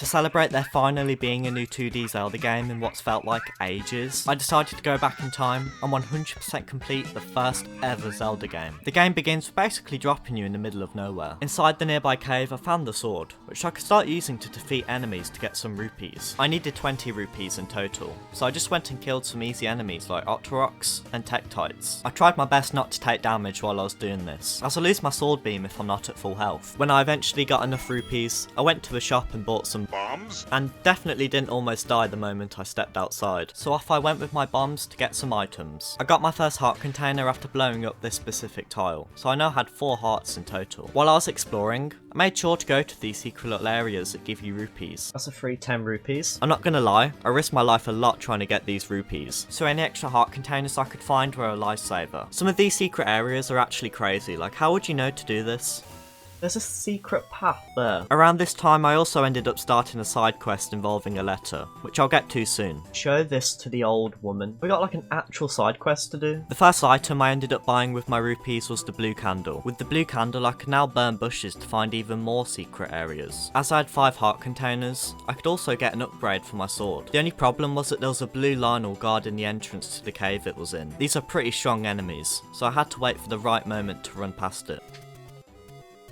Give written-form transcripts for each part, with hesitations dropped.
To celebrate there finally being a new 2D Zelda game in what's felt like ages, I decided to go back in time and 100% complete the first ever Zelda game. The game begins with basically dropping you in the middle of nowhere. Inside the nearby cave I found the sword, which I could start using to defeat enemies to get some rupees. I needed 20 rupees in total, so I just went and killed some easy enemies like Octoroks and Tektites. I tried my best not to take damage while I was doing this, as I lose my sword beam if I'm not at full health. When I eventually got enough rupees, I went to the shop and bought some bombs, and definitely didn't almost die the moment I stepped outside, so off I went with my bombs to get some items. I got my first heart container after blowing up this specific tile, so I now had 4 hearts in total. While I was exploring, I made sure to go to these secret little areas that give you rupees. That's a free 10 rupees. I'm not gonna lie, I risked my life a lot trying to get these rupees, so any extra heart containers I could find were a lifesaver. Some of these secret areas are actually crazy, like how would you know to do this? There's a secret path there. Around this time I also ended up starting a side quest involving a letter, which I'll get to soon. Show this to the old woman. We got like an actual side quest to do. The first item I ended up buying with my rupees was the blue candle. With the blue candle I could now burn bushes to find even more secret areas. As I had 5 heart containers, I could also get an upgrade for my sword. The only problem was that there was a blue Lionel guarding the entrance to the cave it was in. These are pretty strong enemies, so I had to wait for the right moment to run past it.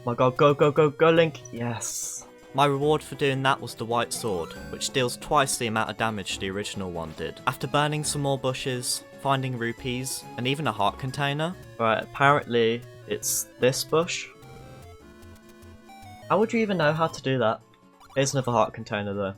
Oh my god, go, go, go, go, Link! Yes! My reward for doing that was the white sword, which deals twice the amount of damage the original one did. After burning some more bushes, finding rupees, and even a heart container. Right, apparently it's this bush. How would you even know how to do that? Here's another heart container though.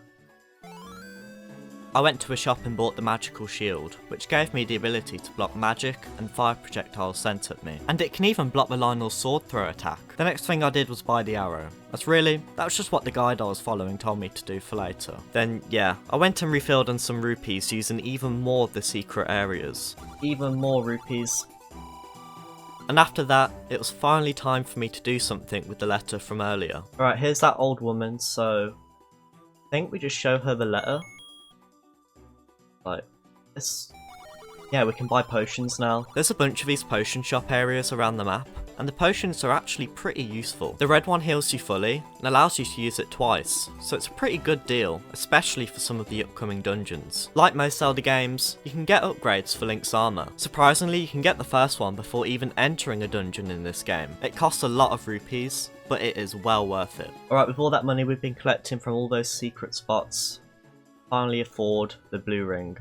I went to a shop and bought the magical shield, which gave me the ability to block magic and fire projectiles sent at me. And it can even block the Lionel's sword throw attack. The next thing I did was buy the arrow. That's really, that was just what the guide I was following told me to do for later. Then yeah, I went and refilled on some rupees using even more of the secret areas. Even more rupees. And after that, it was finally time for me to do something with the letter from earlier. Alright, here's that old woman, so I think we just show her the letter. Like, this. Yeah, we can buy potions now. There's a bunch of these potion shop areas around the map, and the potions are actually pretty useful. The red one heals you fully, and allows you to use it twice, so it's a pretty good deal, especially for some of the upcoming dungeons. Like most Zelda games, you can get upgrades for Link's armor. Surprisingly, you can get the first one before even entering a dungeon in this game. It costs a lot of rupees, but it is well worth it. Alright, with all that money we've been collecting from all those secret spots, finally afford the blue ring.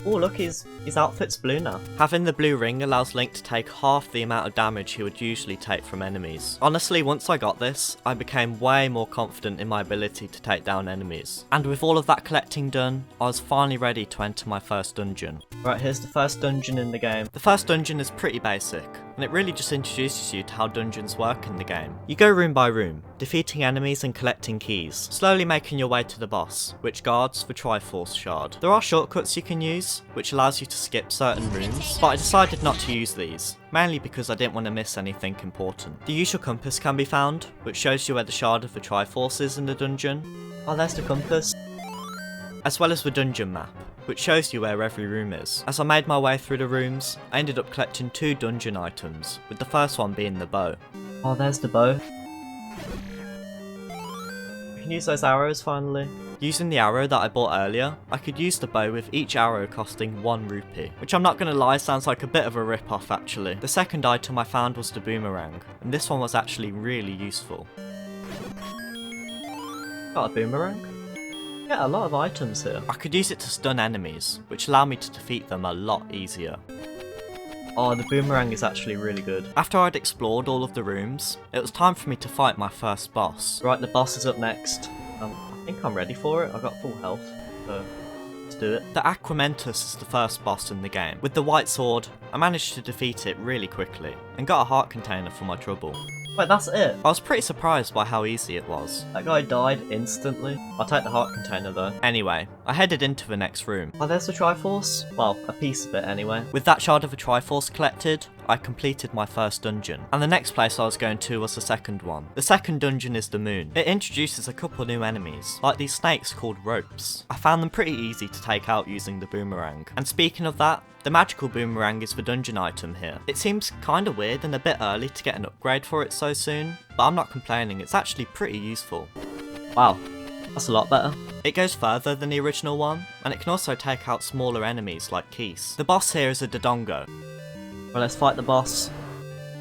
Oh look, his outfit's blue now. Having the blue ring allows Link to take half the amount of damage he would usually take from enemies. Honestly, once I got this, I became way more confident in my ability to take down enemies. And with all of that collecting done, I was finally ready to enter my first dungeon. Right, here's the first dungeon in the game. The first dungeon is pretty basic, and it really just introduces you to how dungeons work in the game. You go room by room, defeating enemies and collecting keys, slowly making your way to the boss, which guards the Triforce Shard. There are shortcuts you can use, which allows you to skip certain rooms, but I decided not to use these, mainly because I didn't want to miss anything important. The usual compass can be found, which shows you where the Shard of the Triforce is in the dungeon. Oh, there's the compass. As well as the dungeon map, which shows you where every room is. As I made my way through the rooms, I ended up collecting 2 dungeon items, with the first one being the bow. Oh, there's the bow. We can use those arrows finally. Using the arrow that I bought earlier, I could use the bow with each arrow costing 1 rupee, which I'm not gonna lie sounds like a bit of a rip-off actually. The second item I found was the boomerang, and this one was actually really useful. Got a boomerang? Get a lot of items here. I could use it to stun enemies, which allow me to defeat them a lot easier. Oh, the boomerang is actually really good. After I'd explored all of the rooms, it was time for me to fight my first boss. Right, the boss is up next. I think I'm ready for it. I've got full health, so let's do it. The Aquamentus is the first boss in the game. With the white sword, I managed to defeat it really quickly, and got a heart container for my trouble. Wait, that's it? I was pretty surprised by how easy it was. That guy died instantly. I'll take the heart container though. Anyway, I headed into the next room. Oh, there's the Triforce? Well, a piece of it anyway. With that Shard of the Triforce collected, I completed my first dungeon, and the next place I was going to was the second one. The second dungeon is the moon. It introduces a couple new enemies, like these snakes called ropes. I found them pretty easy to take out using the boomerang. And speaking of that, the magical boomerang is the dungeon item here. It seems kinda weird and a bit early to get an upgrade for it so soon, but I'm not complaining, it's actually pretty useful. Wow, that's a lot better. It goes further than the original one, and it can also take out smaller enemies like Keese. The boss here is a Dodongo. Well, let's fight the boss.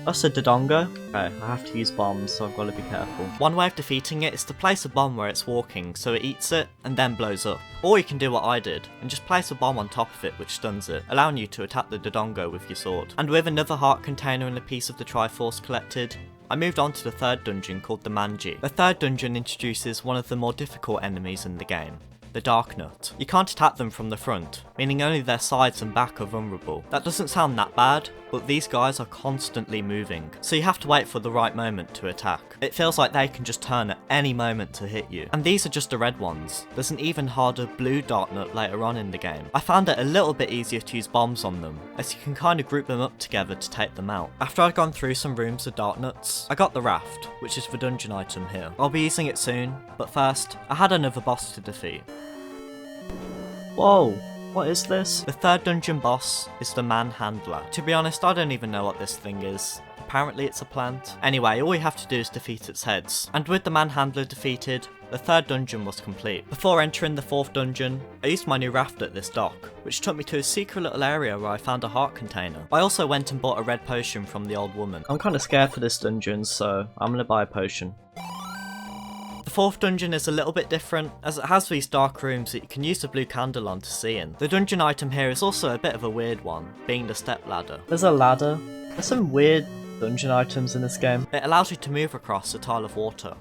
That's a Dodongo? Okay, I have to use bombs, so I've got to be careful. One way of defeating it is to place a bomb where it's walking, so it eats it, and then blows up. Or you can do what I did, and just place a bomb on top of it which stuns it, allowing you to attack the Dodongo with your sword. And with another heart container and a piece of the Triforce collected, I moved on to the third dungeon called the Manji. The third dungeon introduces one of the more difficult enemies in the game, the Dark Nut. You can't attack them from the front, meaning only their sides and back are vulnerable. That doesn't sound that bad, but these guys are constantly moving, so you have to wait for the right moment to attack. It feels like they can just turn at any moment to hit you. And these are just the red ones. There's an even harder blue Dark Nut later on in the game. I found it a little bit easier to use bombs on them, as you can kind of group them up together to take them out. After I'd gone through some rooms of Dark Nuts, I got the raft, which is the dungeon item here. I'll be using it soon, but first, I had another boss to defeat. Whoa, what is this? The third dungeon boss is the Manhandler. To be honest, I don't even know what this thing is. Apparently it's a plant. Anyway, all you have to do is defeat its heads. And with the Manhandler defeated, the third dungeon was complete. Before entering the fourth dungeon, I used my new raft at this dock, which took me to a secret little area where I found a heart container. I also went and bought a red potion from the old woman. I'm kind of scared for this dungeon, so I'm gonna buy a potion. The fourth dungeon is a little bit different, as it has these dark rooms that you can use the blue candle on to see in. The dungeon item here is also a bit of a weird one, being the step ladder. There's a ladder. There's some weird dungeon items in this game. It allows you to move across a tile of water.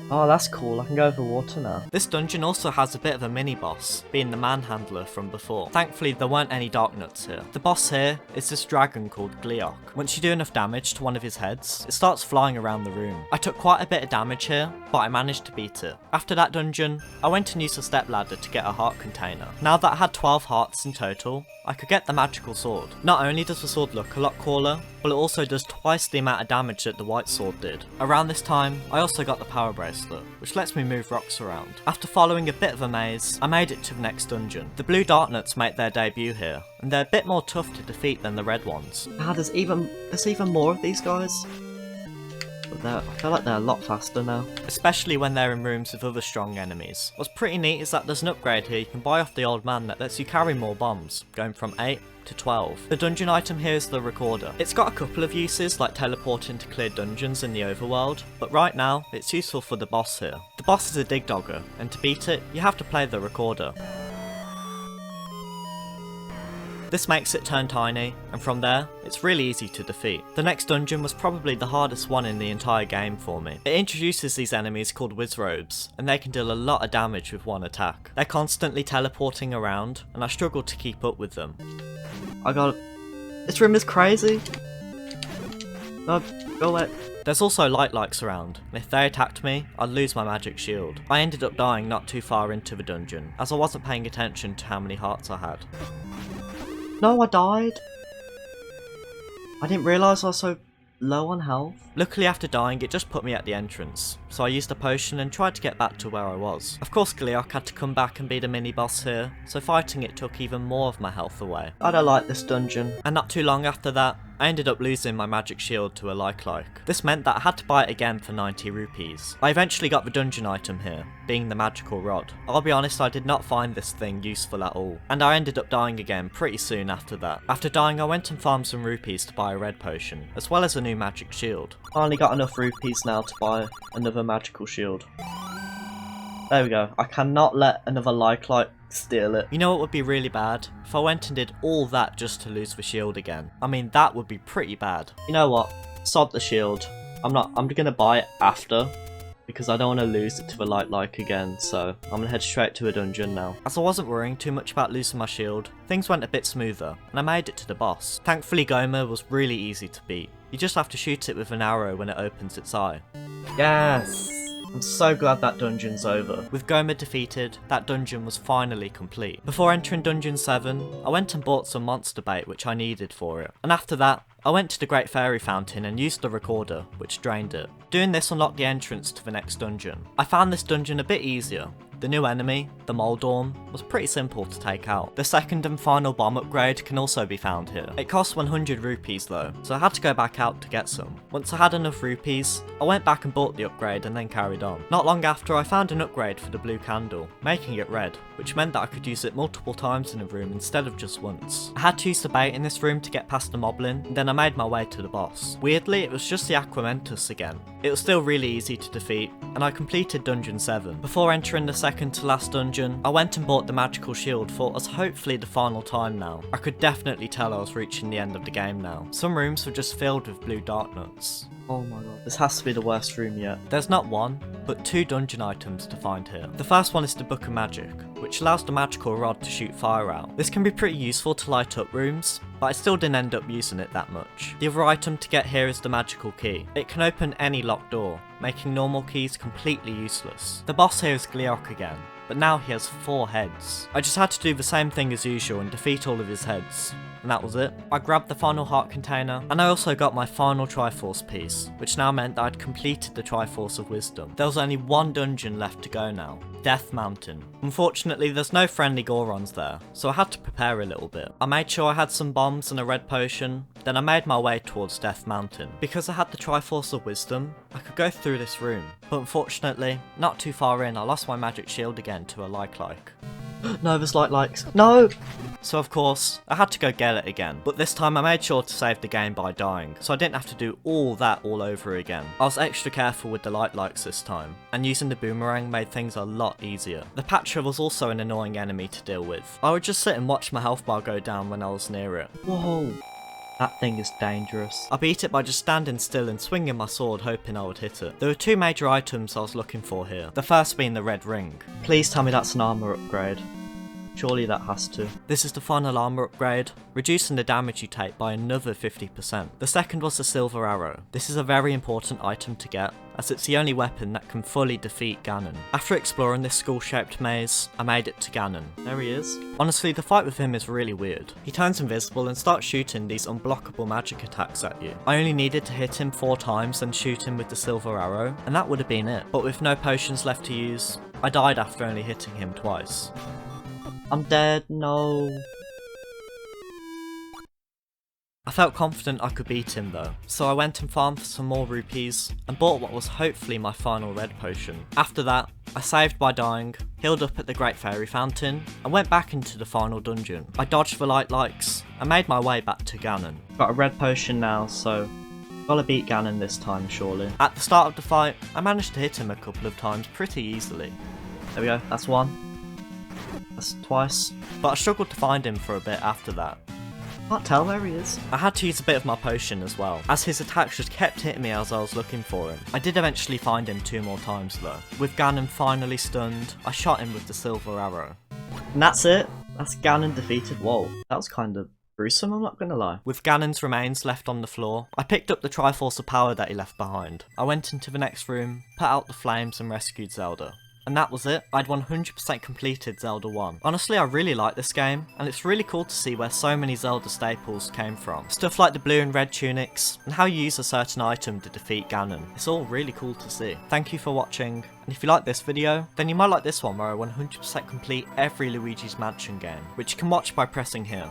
Oh, that's cool, I can go over water now. This dungeon also has a bit of a mini-boss, being the Manhandler from before. Thankfully, there weren't any Dark Nuts here. The boss here is this dragon called Gleok. Once you do enough damage to one of his heads, it starts flying around the room. I took quite a bit of damage here, but I managed to beat it. After that dungeon, I went and used a step ladder to get a heart container. Now that I had 12 hearts in total, I could get the magical sword. Not only does the sword look a lot cooler, but it also does twice the amount of damage that the white sword did. Around this time, I also got the power bracelet, which lets me move rocks around. After following a bit of a maze, I made it to the next dungeon. The blue Dark Nuts make their debut here, and they're a bit more tough to defeat than the red ones. Ah, there's even more of these guys? But I feel like they're a lot faster now. Especially when they're in rooms with other strong enemies. What's pretty neat is that there's an upgrade here you can buy off the old man that lets you carry more bombs, going from 8 to 12. The dungeon item here is the recorder. It's got a couple of uses like teleporting to clear dungeons in the overworld, but right now it's useful for the boss here. The boss is a dig dogger, and to beat it you have to play the recorder. This makes it turn tiny, and from there, it's really easy to defeat. The next dungeon was probably the hardest one in the entire game for me. It introduces these enemies called Wizrobes, and they can deal a lot of damage with one attack. They're constantly teleporting around, and I struggled to keep up with them. This room is crazy! No, go away. There's also light-likes around, and if they attacked me, I'd lose my magic shield. I ended up dying not too far into the dungeon, as I wasn't paying attention to how many hearts I had. No, I died. I didn't realise I was so low on health. Luckily after dying it just put me at the entrance, so I used a potion and tried to get back to where I was. Of course Gleok had to come back and be the mini boss here, so fighting it took even more of my health away. I don't like this dungeon. And not too long after that, I ended up losing my magic shield to a like. This meant that I had to buy it again for 90 rupees. I eventually got the dungeon item here, being the magical rod. I'll be honest, I did not find this thing useful at all, and I ended up dying again pretty soon after that. After dying I went and farmed some rupees to buy a red potion, as well as a new magic shield. I only got enough rupees now to buy another magical shield. There we go. I cannot let another like steal it. You know what would be really bad? If I went and did all that just to lose the shield again. I mean, that would be pretty bad. You know what? Sod the shield. I'm gonna buy it after, because I don't want to lose it to the like again, so I'm gonna head straight to a dungeon now. As I wasn't worrying too much about losing my shield, things went a bit smoother, and I made it to the boss. Thankfully Gomer was really easy to beat. You just have to shoot it with an arrow when it opens its eye. Yes! I'm so glad that dungeon's over. With Goma defeated, that dungeon was finally complete. Before entering Dungeon 7, I went and bought some monster bait which I needed for it. And after that, I went to the Great Fairy Fountain and used the recorder, which drained it. Doing this unlocked the entrance to the next dungeon. I found this dungeon a bit easier. The new enemy, the Moldorm, was pretty simple to take out. The second and final bomb upgrade can also be found here. It costs 100 rupees though, so I had to go back out to get some. Once I had enough rupees, I went back and bought the upgrade and then carried on. Not long after, I found an upgrade for the blue candle, making it red, which meant that I could use it multiple times in a room instead of just once. I had to use the bait in this room to get past the moblin, and then I made my way to the boss. Weirdly, it was just the Aquamentus again. It was still really easy to defeat, and I completed Dungeon 7. Before entering the second to last dungeon, I went and bought the magical shield for what was hopefully the final time now. I could definitely tell I was reaching the end of the game now. Some rooms were just filled with blue dark nuts. Oh my god, this has to be the worst room yet. There's not one, but 2 dungeon items to find here. The first one is the Book of Magic, which allows the magical rod to shoot fire out. This can be pretty useful to light up rooms, but I still didn't end up using it that much. The other item to get here is the magical key. It can open any locked door, making normal keys completely useless. The boss here is Gleok again, but now he has 4 heads. I just had to do the same thing as usual and defeat all of his heads. And that was it. I grabbed the final heart container, and I also got my final Triforce piece, which now meant that I'd completed the Triforce of Wisdom. There was only 1 dungeon left to go now, Death Mountain. Unfortunately, there's no friendly Gorons there, so I had to prepare a little bit. I made sure I had some bombs and a red potion, then I made my way towards Death Mountain. Because I had the Triforce of Wisdom, I could go through this room, but unfortunately, not too far in, I lost my magic shield again to a like. No, there's likes. No! So of course, I had to go get it again, but this time I made sure to save the game by dying, so I didn't have to do all that all over again. I was extra careful with the likes this time, and using the boomerang made things a lot easier. The Patra was also an annoying enemy to deal with. I would just sit and watch my health bar go down when I was near it. Whoa! That thing is dangerous. I beat it by just standing still and swinging my sword hoping I would hit it. There were 2 major items I was looking for here, the first being the red ring. Please tell me that's an armor upgrade. Surely that has to. This is the final armor upgrade, reducing the damage you take by another 50%. The second was the silver arrow. This is a very important item to get, as it's the only weapon that can fully defeat Ganon. After exploring this skull-shaped maze, I made it to Ganon. There he is. Honestly, the fight with him is really weird. He turns invisible and starts shooting these unblockable magic attacks at you. I only needed to hit him 4 times and shoot him with the silver arrow, and that would have been it. But with no potions left to use, I died after only hitting him twice. I'm dead, no. I felt confident I could beat him though, so I went and farmed for some more rupees and bought what was hopefully my final red potion. After that, I saved by dying, healed up at the Great Fairy Fountain, and went back into the final dungeon. I dodged the likes and made my way back to Ganon. Got a red potion now, so gotta beat Ganon this time surely. At the start of the fight, I managed to hit him a couple of times pretty easily. There we go, that's 1. That's 2, but I struggled to find him for a bit after that. Can't tell where he is. I had to use a bit of my potion as well, as his attacks just kept hitting me as I was looking for him. I did eventually find him 2 more times though. With Ganon finally stunned, I shot him with the silver arrow. And that's it. That's Ganon defeated. Whoa, that was kind of gruesome, I'm not gonna lie. With Ganon's remains left on the floor, I picked up the Triforce of Power that he left behind. I went into the next room, put out the flames and rescued Zelda. And that was it. I'd 100% completed Zelda 1. Honestly, I really like this game, and it's really cool to see where so many Zelda staples came from. Stuff like the blue and red tunics, and how you use a certain item to defeat Ganon. It's all really cool to see. Thank you for watching, and if you like this video, then you might like this one where I 100% complete every Luigi's Mansion game, which you can watch by pressing here.